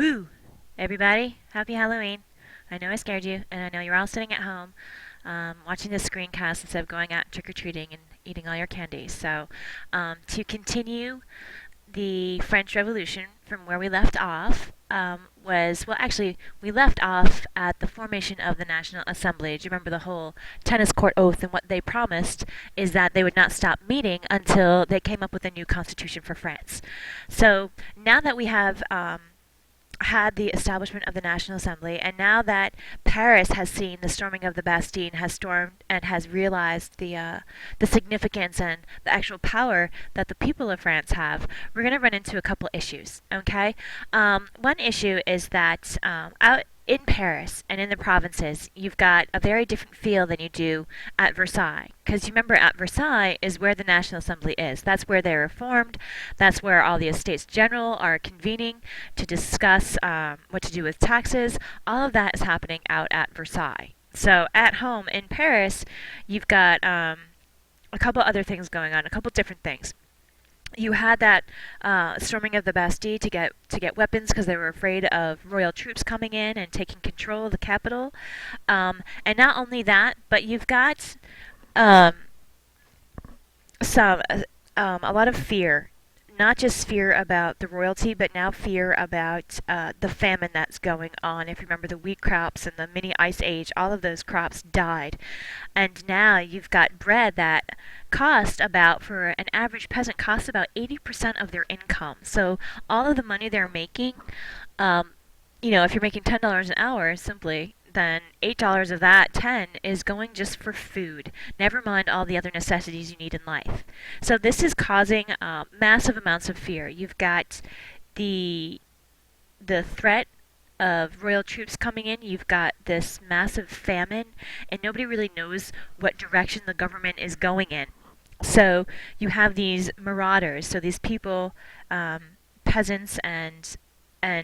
Boo! Everybody, happy Halloween. I know I scared you, and I know you're all sitting at home watching this screencast instead of going out trick-or-treating and eating all your candy. So, to continue the French Revolution from where we left off, actually, we left off at the formation of the National Assembly. Do you remember the whole tennis court oath? And what they promised is that they would not stop meeting until they came up with a new constitution for France. So now that we have had the establishment of the National Assembly, and now that Paris has seen the storming of the Bastille, has stormed and has realized the significance and the actual power that the people of France have, we're going to run into a couple issues. Okay, one issue is that out in Paris and in the provinces, you've got a very different feel than you do at Versailles. Because you remember, at Versailles is where the National Assembly is. That's where they were formed. That's where all the Estates General are convening to discuss what to do with taxes. All of that is happening out at Versailles. So at home in Paris, you've got a couple other things going on, a couple different things. You had that storming of the Bastille to get weapons because they were afraid of royal troops coming in and taking control of the capital. And not only that, but you've got um, some a lot of fear, not just fear about the royalty, but now fear about the famine that's going on. If you remember the wheat crops and the mini ice age, all of those crops died, and now you've got bread that for an average peasant, costs about 80% of their income. So all of the money they're making, um, if you're making $10 an hour, simply, then $8 of that 10 is going just for food. Never mind all the other necessities you need in life. So this is causing massive amounts of fear. You've got the the threat of royal troops coming in. You've got this massive famine, and nobody really knows what direction the government is going in. So you have these marauders, so these people, peasants and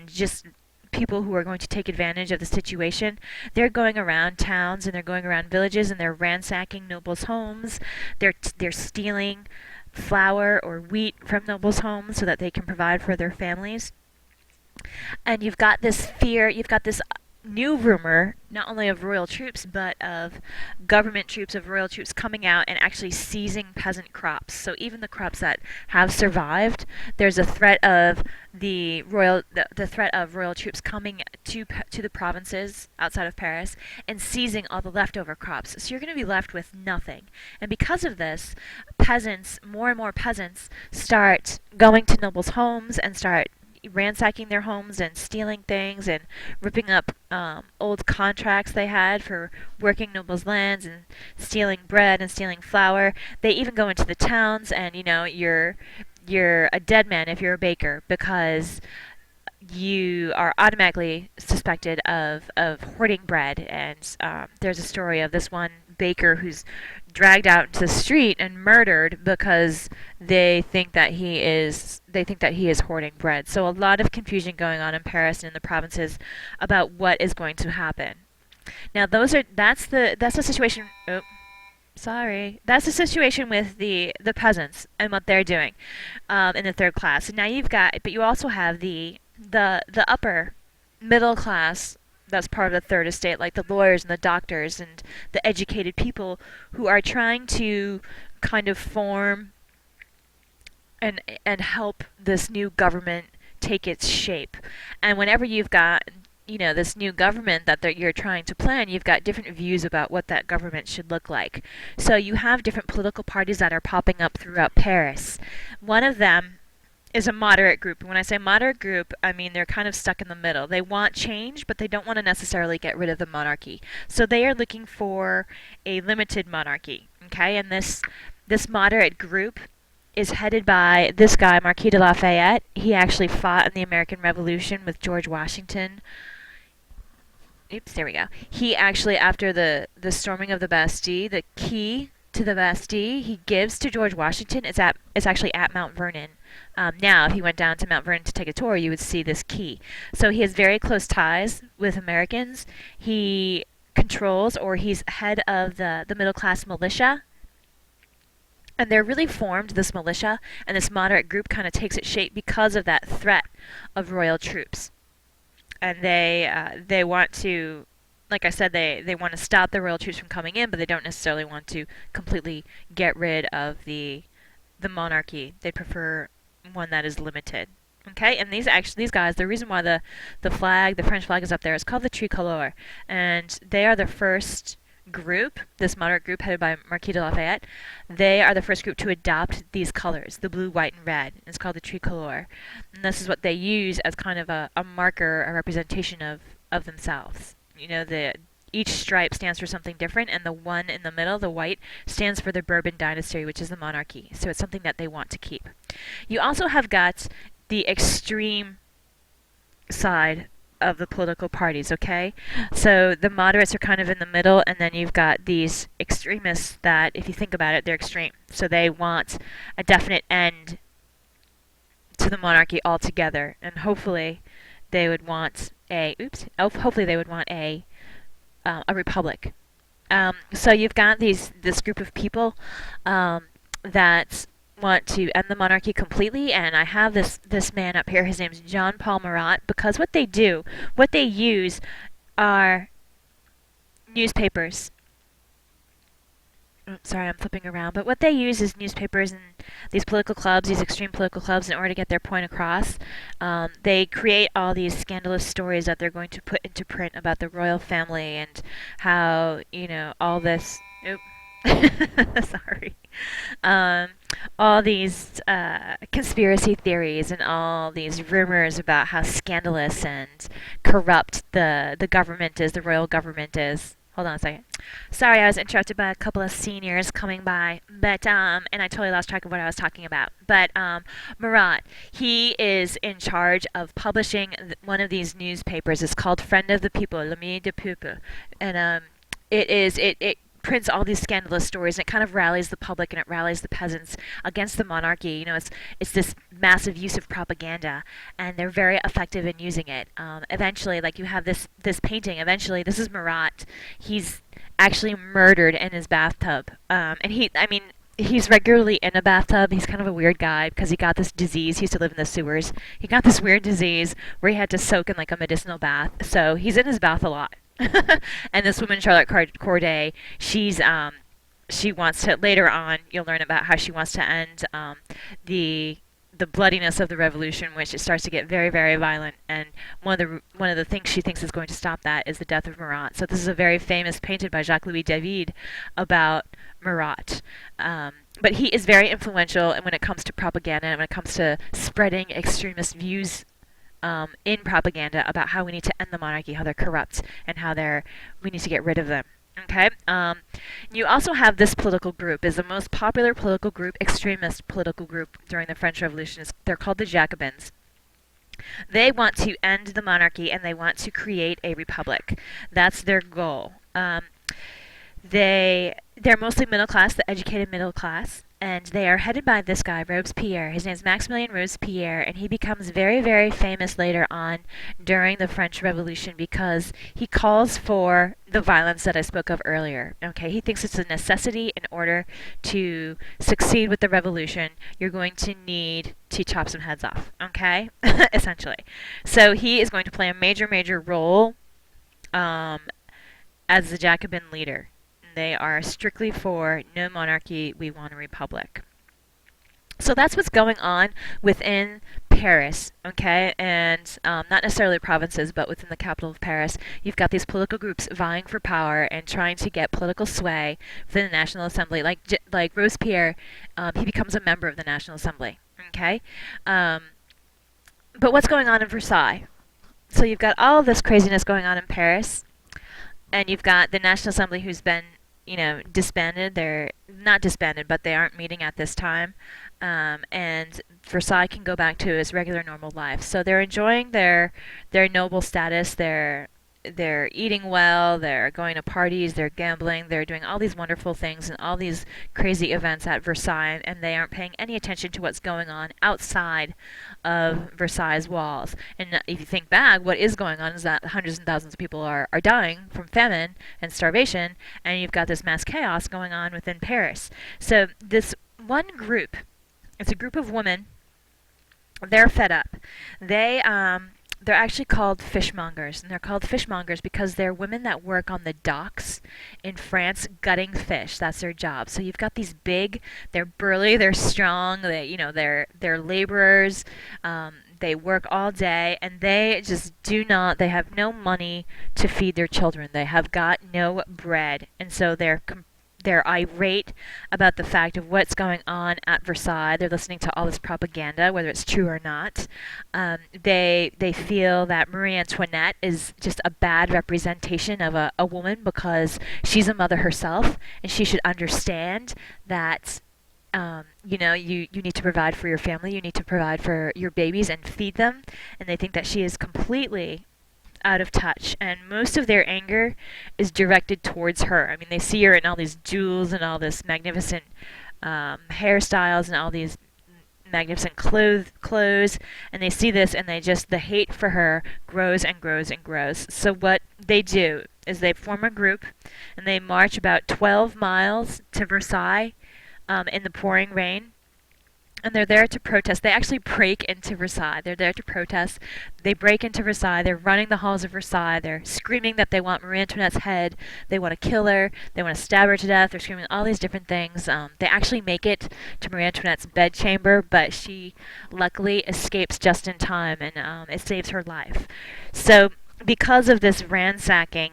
just people who are going to take advantage of the situation. They're going around towns and they're going around villages and they're ransacking nobles' homes. They're stealing flour or wheat from nobles' homes so that they can provide for their families. And you've got this fear, you've got this new rumor, not only of royal troops, but of government troops, of royal troops coming out and actually seizing peasant crops. So even the crops that have survived, there's a threat of the threat of royal troops coming to the provinces outside of Paris and seizing all the leftover crops. So you're going to be left with nothing. And because of this, more and more peasants, start going to nobles' homes and start ransacking their homes and stealing things and ripping up old contracts they had for working nobles' lands and stealing bread and stealing flour. They even go into the towns, and you're a dead man if you're a baker, because you are automatically suspected of hoarding bread. And there's a story of this one baker who's dragged out into the street and murdered because they think that he is hoarding bread. So a lot of confusion going on in Paris and in the provinces about what is going to happen. Now that's the situation. Oh, sorry. That's the situation with the peasants and what they're doing in the third class. And now but you also have the upper middle class that's part of the third estate, like the lawyers and the doctors and the educated people who are trying to kind of form and help this new government take its shape. And whenever you've got this new government you're trying to plan, you've got different views about what that government should look like. So you have different political parties that are popping up throughout Paris. One of them is a moderate group. And when I say moderate group, I mean they're kind of stuck in the middle. They want change, but they don't want to necessarily get rid of the monarchy. So they are looking for a limited monarchy. Okay, and this moderate group is headed by this guy, Marquis de Lafayette. He actually fought in the American Revolution with George Washington. Oops, there we go. He actually, after the storming of the Bastille, the key to the Bastille he gives to George Washington. It's actually at Mount Vernon. Now, if you went down to Mount Vernon to take a tour, you would see this key. So he has very close ties with Americans. He controls, or he's head of the middle class militia. And they're really formed, this militia, and this moderate group kind of takes its shape because of that threat of royal troops. and they want to, like I said, they want to stop the royal troops from coming in, but they don't necessarily want to completely get rid of the monarchy. They prefer one that is limited. Okay, and these guys, the reason why the flag, the French flag, is up there is called the Tricolore, and they are the first group, this moderate group headed by Marquis de Lafayette. They are the first group to adopt these colors, the blue, white, and red. It's called the Tricolore, and this is what they use as kind of a marker, a representation of themselves. You know, the each stripe stands for something different, and the one in the middle, the white, stands for the Bourbon dynasty, which is the monarchy. So it's something that they want to keep. You also have got the extreme side of the political parties, okay? So the moderates are kind of in the middle, and then you've got these extremists that, if you think about it, they're extreme. So they want a definite end to the monarchy altogether, and hopefully they would want hopefully they would want a republic. So you've got this group of people that want to end the monarchy completely, and I have this man up here. His name's Jean Paul Marat, because what they use are newspapers. Sorry, I'm flipping around. But what they use is newspapers and these political clubs, these extreme political clubs, in order to get their point across. They create all these scandalous stories that they're going to put into print about the royal family and how, all this. Oop. Sorry. Um, all these conspiracy theories and all these rumors about how scandalous and corrupt the government is, the royal government is. Hold on a second. Sorry, I was interrupted by a couple of seniors coming by, but and I totally lost track of what I was talking about. But Marat, he is in charge of publishing one of these newspapers. It's called Friend of the People, L'Ami du Peuple, and it prints all these scandalous stories, and it kind of rallies the public and it rallies the peasants against the monarchy. It's this massive use of propaganda, and they're very effective in using it. Eventually, like you have this painting. Eventually, this is Marat. He's actually murdered in his bathtub, and he's regularly in a bathtub. He's kind of a weird guy because he got this disease. He used to live in the sewers. He got this weird disease where he had to soak in like a medicinal bath. So he's in his bath a lot. And this woman, Charlotte Corday, she wants to, later on, you'll learn about how she wants to end the bloodiness of the revolution, which it starts to get very, very violent. And one of the things she thinks is going to stop that is the death of Marat. So this is a very famous painted by Jacques Louis David about Marat. But he is very influential when it comes to propaganda and when it comes to spreading extremist views in propaganda about how we need to end the monarchy, how they're corrupt, and how we need to get rid of them. Okay. You also have this political group, is the most popular political group, extremist political group during the French Revolution. They're called the Jacobins. They want to end the monarchy and they want to create a republic. That's their goal. They're mostly middle class, the educated middle class, and they are headed by this guy, Robespierre. His name is Maximilien Robespierre, and he becomes very, very famous later on during the French Revolution because he calls for the violence that I spoke of earlier. Okay, he thinks it's a necessity in order to succeed with the revolution. You're going to need to chop some heads off. Okay, essentially. So he is going to play a major, major role as the Jacobin leader. They are strictly for no monarchy, we want a republic. So that's what's going on within Paris, okay? And not necessarily provinces, but within the capital of Paris, you've got these political groups vying for power and trying to get political sway within the National Assembly. Like Robespierre, he becomes a member of the National Assembly, okay? But what's going on in Versailles? So you've got all of this craziness going on in Paris, and you've got the National Assembly who's been disbanded. They're not disbanded, but they aren't meeting at this time. And Versailles can go back to its regular normal life. So they're enjoying their noble status. They're eating well, they're going to parties, they're gambling, they're doing all these wonderful things and all these crazy events at Versailles, and they aren't paying any attention to what's going on outside of Versailles' walls. And if you think back, what is going on is that hundreds and thousands of people are dying from famine and starvation, and you've got this mass chaos going on within Paris. So this one group, it's a group of women, they're fed up. They're they're actually called fishmongers, and they're called fishmongers because they're women that work on the docks in France gutting fish. That's their job. So you've got these big, they're burly, they're strong, they're laborers. They work all day, and they just do not. They have no money to feed their children. They have got no bread, and so they're irate about the fact of what's going on at Versailles. They're listening to all this propaganda, whether it's true or not. They feel that Marie Antoinette is just a bad representation of a woman because she's a mother herself, and she should understand that you need to provide for your family, you need to provide for your babies and feed them, and they think that she is completely out of touch, and most of their anger is directed towards her. I mean, they see her in all these jewels and all this magnificent hairstyles and all these magnificent clothes, and they see this, and the hate for her grows and grows and grows. So what they do is they form a group, and they march about 12 miles to Versailles in the pouring rain. And they're there to protest. They actually break into Versailles. They're there to protest. They break into Versailles. They're running the halls of Versailles. They're screaming that they want Marie Antoinette's head. They want to kill her. They want to stab her to death. They're screaming all these different things. They actually make it to Marie Antoinette's bedchamber, but she luckily escapes just in time, and it saves her life. So because of this ransacking,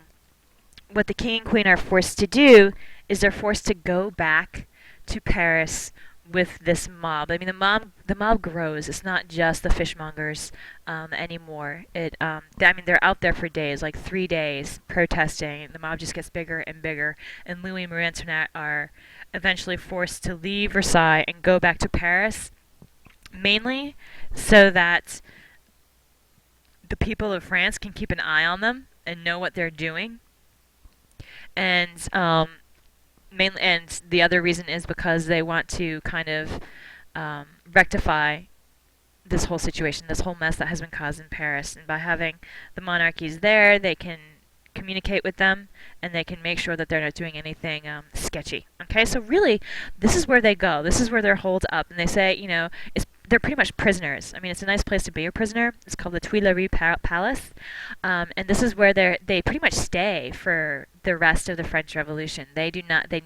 what the king and queen are forced to do is they're forced to go back to Paris with this mob. I mean, the mob grows. It's not just the fishmongers anymore. They're out there for days, like 3 days, protesting. The mob just gets bigger and bigger. And Louis and Marie Antoinette are eventually forced to leave Versailles and go back to Paris, mainly so that the people of France can keep an eye on them and know what they're doing. And mainly, and the other reason is because they want to kind of rectify this whole situation, this whole mess that has been caused in Paris. And by having the monarchies there, they can communicate with them, and they can make sure that they're not doing anything sketchy. Okay, so really, this is where they go. This is where they're holed up, and they say, they're pretty much prisoners. I mean, it's a nice place to be a prisoner. It's called the Tuileries Palace, and this is where they pretty much stay for the rest of the French Revolution. They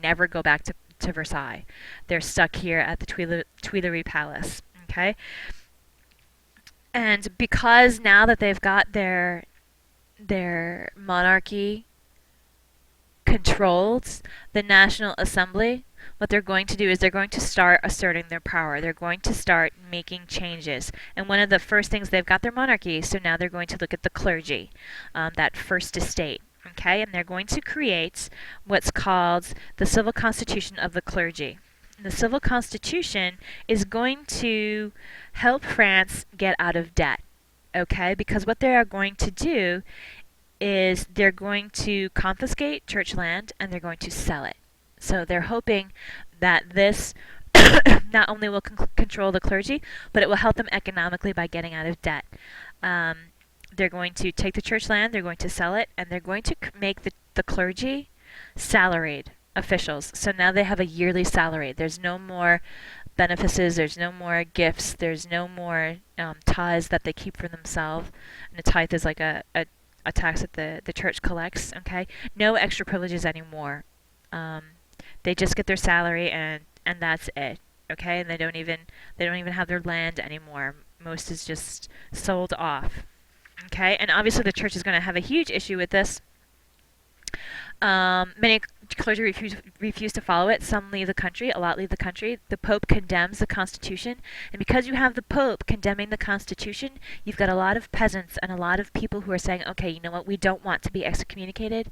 never go back to Versailles. They're stuck here at the Tuileries Palace. Okay, and because now that they've got their monarchy controlled, the National Assembly, what they're going to do is they're going to start asserting their power. They're going to start making changes. And one of the first things, they've got their monarchy, so now they're going to look at the clergy, that first estate. Okay, and they're going to create what's called the Civil Constitution of the Clergy. And the Civil Constitution is going to help France get out of debt. Okay, because what they are going to do is they're going to confiscate church land and they're going to sell it. So they're hoping that this not only will control the clergy, but it will help them economically by getting out of debt. They're going to take the church land, they're going to sell it, and they're going to make the clergy salaried officials. So now they have a yearly salary. There's no more benefices, there's no more gifts, there's no more tithes that they keep for themselves. And a tithe is like a tax that the church collects. Okay, no extra privileges anymore. They just get their salary, and that's it. Okay, and they don't even have their land anymore. Most is just sold off. Okay, and obviously the church is going to have a huge issue with this. Many clergy refuse to follow it. Some leave the country. A lot leave the country. The Pope condemns the Constitution. And because you have the Pope condemning the Constitution, you've got a lot of peasants and a lot of people who are saying, okay, you know what, we don't want to be excommunicated.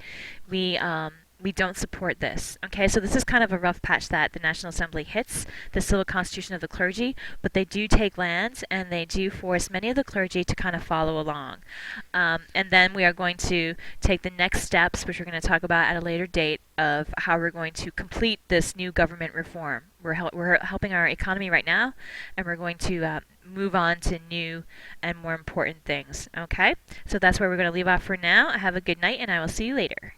We don't support this. Okay, so this is kind of a rough patch that the National Assembly hits, the Civil Constitution of the Clergy, but they do take lands and they do force many of the clergy to kind of follow along. And then we are going to take the next steps, which we're going to talk about at a later date, of how we're going to complete this new government reform. We're helping our economy right now, and we're going to move on to new and more important things. Okay, so that's where we're going to leave off for now. Have a good night, and I will see you later.